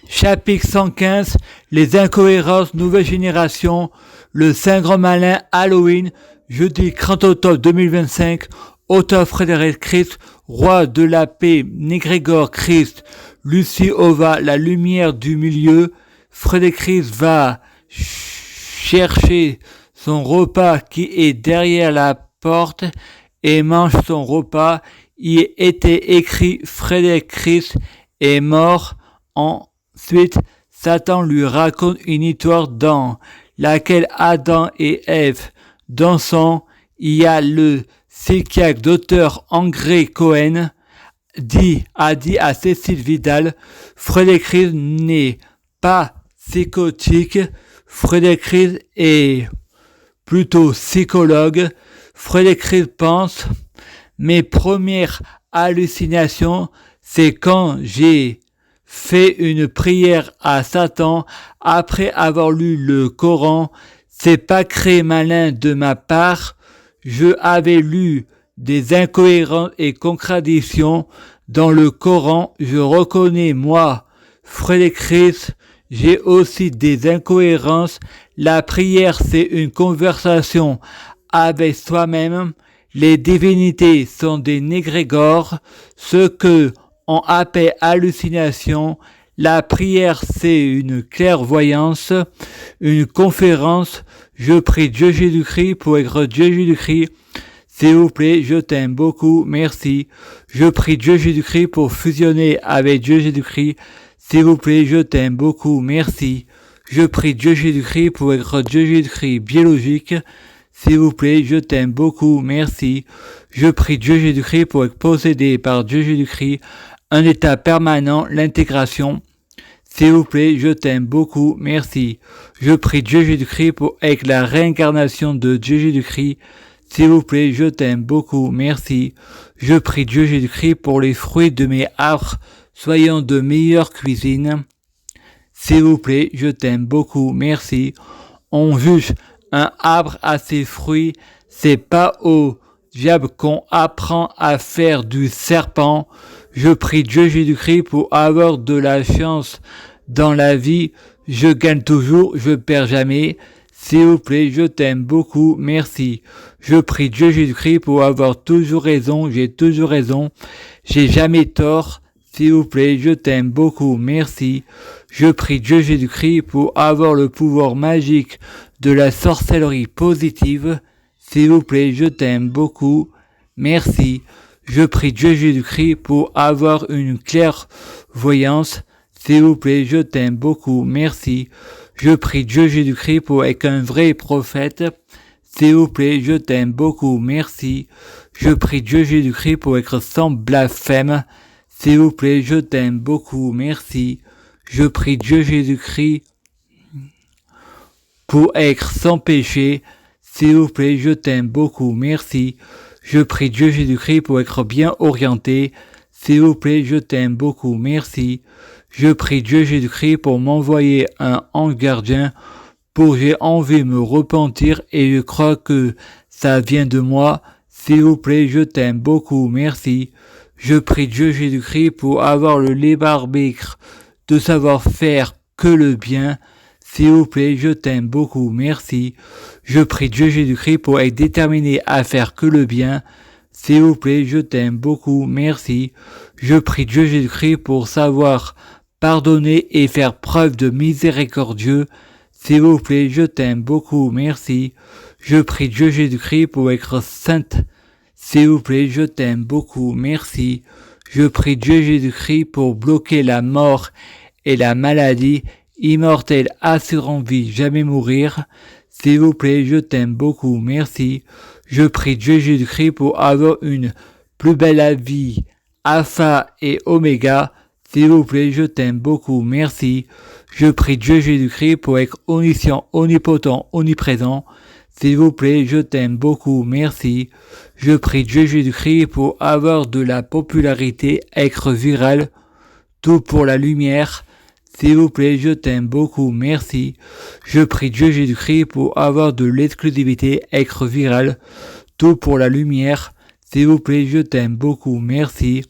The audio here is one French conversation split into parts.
Chapitre 115, les incohérences nouvelle génération, le Saint Grand Malin Halloween, jeudi 30 octobre 2025, auteur Frédéric Christ, roi de la paix Négrégor Christ, Lucie Ova, la lumière du milieu, Frédéric Christ va chercher son repas qui est derrière la porte et mange son repas. Il était écrit Frédéric Christ est mort. Ensuite, Satan lui raconte une histoire dans laquelle Adam et Ève dansent. Il y a le psychiatre docteur André Cohen a dit à Cécile Vidal, Frédéric Christ n'est pas psychotique, Frédéric Christ est plutôt psychologue. Frédéric Christ pense, mes premières hallucinations, c'est quand j'ai fait une prière à Satan après avoir lu le Coran. C'est pas très malin de ma part. Je avais lu des incohérences et contradictions dans le Coran. Je reconnais, moi, Frédéric Christ, j'ai aussi des incohérences. La prière, c'est une conversation avec soi-même. Les divinités sont des négrégores, ce que on appelle hallucination. La prière, c'est une clairvoyance, une conférence. Je prie Dieu Jésus-Christ pour être Dieu Jésus-Christ. S'il vous plaît, je t'aime beaucoup, merci. Je prie Dieu Jésus-Christ pour fusionner avec Dieu Jésus-Christ. S'il vous plaît, je t'aime beaucoup, merci. Je prie Dieu Jésus-Christ pour être Dieu Jésus-Christ biologique. S'il vous plaît, je t'aime beaucoup, merci. Je prie Dieu Jésus-Christ pour être possédé par Dieu Jésus-Christ, un état permanent, l'intégration. S'il vous plaît, je t'aime beaucoup, merci. Je prie Dieu Jésus-Christ pour être la réincarnation de Dieu Jésus-Christ. S'il vous plaît, je t'aime beaucoup, merci. Je prie Dieu Jésus-Christ pour les fruits de mes arbres, soyons de meilleure cuisine. S'il vous plaît, je t'aime beaucoup, merci. On juge un arbre à ses fruits, c'est pas au diable qu'on apprend à faire du serpent. Je prie Dieu Jésus-Christ pour avoir de la chance dans la vie. Je gagne toujours, je perds jamais. S'il vous plaît, je t'aime beaucoup, merci. Je prie Dieu Jésus-Christ pour avoir toujours raison, j'ai toujours raison. J'ai jamais tort. S'il vous plaît, je t'aime beaucoup, merci. Je prie Dieu Jésus-Christ pour avoir le pouvoir magique de la sorcellerie positive. S'il vous plaît, je t'aime beaucoup, merci. Je prie Dieu Jésus-Christ pour avoir une clairvoyance. S'il vous plaît, je t'aime beaucoup, merci. Je prie Dieu Jésus-Christ pour être un vrai prophète. S'il vous plaît, je t'aime beaucoup, merci. Je prie Dieu Jésus-Christ pour être sans blasphème. S'il vous plaît, je t'aime beaucoup, merci. Je prie Dieu Jésus-Christ pour être sans péché. S'il vous plaît, je t'aime beaucoup, merci. Je prie Dieu Jésus-Christ pour être bien orienté. S'il vous plaît, je t'aime beaucoup, merci. Je prie Dieu Jésus-Christ pour m'envoyer un ange gardien pour j'ai envie de me repentir et je crois que ça vient de moi. S'il vous plaît, je t'aime beaucoup, merci. Je prie Dieu Jésus-Christ pour avoir le libre arbitre de savoir faire que le bien. S'il vous plaît, je t'aime beaucoup, merci. Je prie Dieu Jésus-Christ pour être déterminé à faire que le bien. S'il vous plaît, je t'aime beaucoup, merci. Je prie Dieu Jésus-Christ pour savoir pardonner et faire preuve de miséricordieux. S'il vous plaît, je t'aime beaucoup, merci. Je prie Dieu Jésus-Christ pour être sainte. S'il vous plaît, je t'aime beaucoup, merci. Je prie Dieu Jésus-Christ pour bloquer la mort et la maladie, immortelle, assurant vie, jamais mourir. S'il vous plaît, je t'aime beaucoup, merci. Je prie Dieu Jésus-Christ pour avoir une plus belle vie, alpha et oméga. S'il vous plaît, je t'aime beaucoup, merci. Je prie Dieu Jésus-Christ pour être omniscient, omnipotent, omniprésent. S'il vous plaît, je t'aime beaucoup, merci. Je prie Dieu Jésus-Christ pour avoir de la popularité, être viral, tout pour la lumière. S'il vous plaît, je t'aime beaucoup, merci. Je prie Dieu Jésus-Christ pour avoir de l'exclusivité, être viral, tout pour la lumière. S'il vous plaît, je t'aime beaucoup, merci.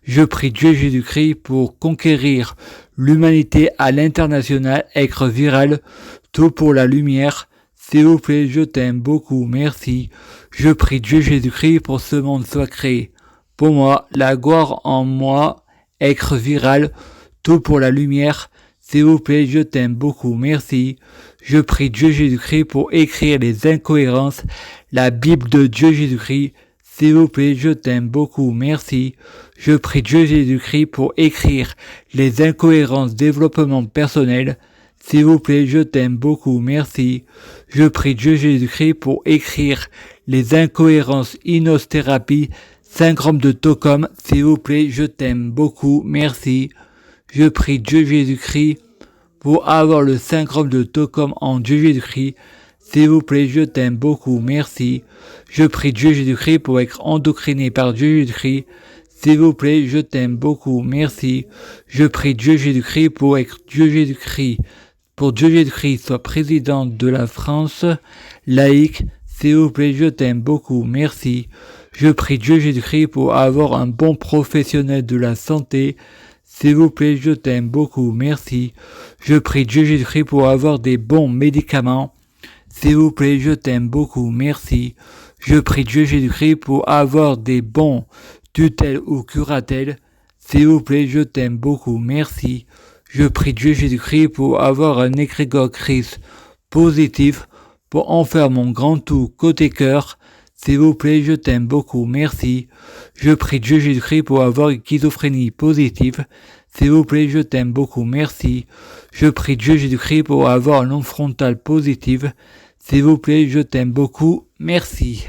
Je prie Dieu Jésus-Christ pour conquérir l'humanité à l'international, être viral, tout pour la lumière. S'il vous plaît, je t'aime beaucoup, merci. Je prie Dieu Jésus-Christ pour ce monde soit créé. Pour moi, la gloire en moi, être viral, tout pour la lumière. S'il vous plaît, je t'aime beaucoup, merci. Je prie Dieu Jésus-Christ pour écrire les incohérences, la Bible de Dieu Jésus-Christ. S'il vous plaît, je t'aime beaucoup, merci. Je prie Dieu Jésus-Christ pour écrire les incohérences développement personnel. S'il vous plaît, je t'aime beaucoup, merci. Je prie Dieu Jésus-Christ pour écrire les incohérences inosthérapie, syndrome de Stockholm. S'il vous plaît, je t'aime beaucoup, merci. Je prie Dieu Jésus-Christ pour avoir le syndrome de Stockholm en Dieu Jésus-Christ. S'il vous plaît, je t'aime beaucoup, merci. Je prie Dieu Jésus-Christ pour être endocriné par Dieu Jésus-Christ. S'il vous plaît, je t'aime beaucoup, merci. Je prie Dieu Jésus-Christ pour être Dieu Jésus-Christ. Pour Dieu Jésus-Christ soit président de la France, laïque. S'il vous plaît, je t'aime beaucoup, merci. Je prie Dieu Jésus-Christ pour avoir un bon professionnel de la santé. S'il vous plaît, je t'aime beaucoup, merci. Je prie Dieu Jésus-Christ pour avoir des bons médicaments. S'il vous plaît, je t'aime beaucoup, merci. Je prie Dieu Jésus-Christ pour avoir des bons tutelles ou curatelles. S'il vous plaît, je t'aime beaucoup, merci. Je prie Dieu Jésus-Christ pour avoir un égrégore Christ positif, pour en faire mon grand tout côté cœur. S'il vous plaît, je t'aime beaucoup, merci. Je prie Dieu Jésus-Christ pour avoir une schizophrénie positive. S'il vous plaît, je t'aime beaucoup, merci. Je prie Dieu Jésus-Christ pour avoir un onde frontale positive. S'il vous plaît, je t'aime beaucoup, merci.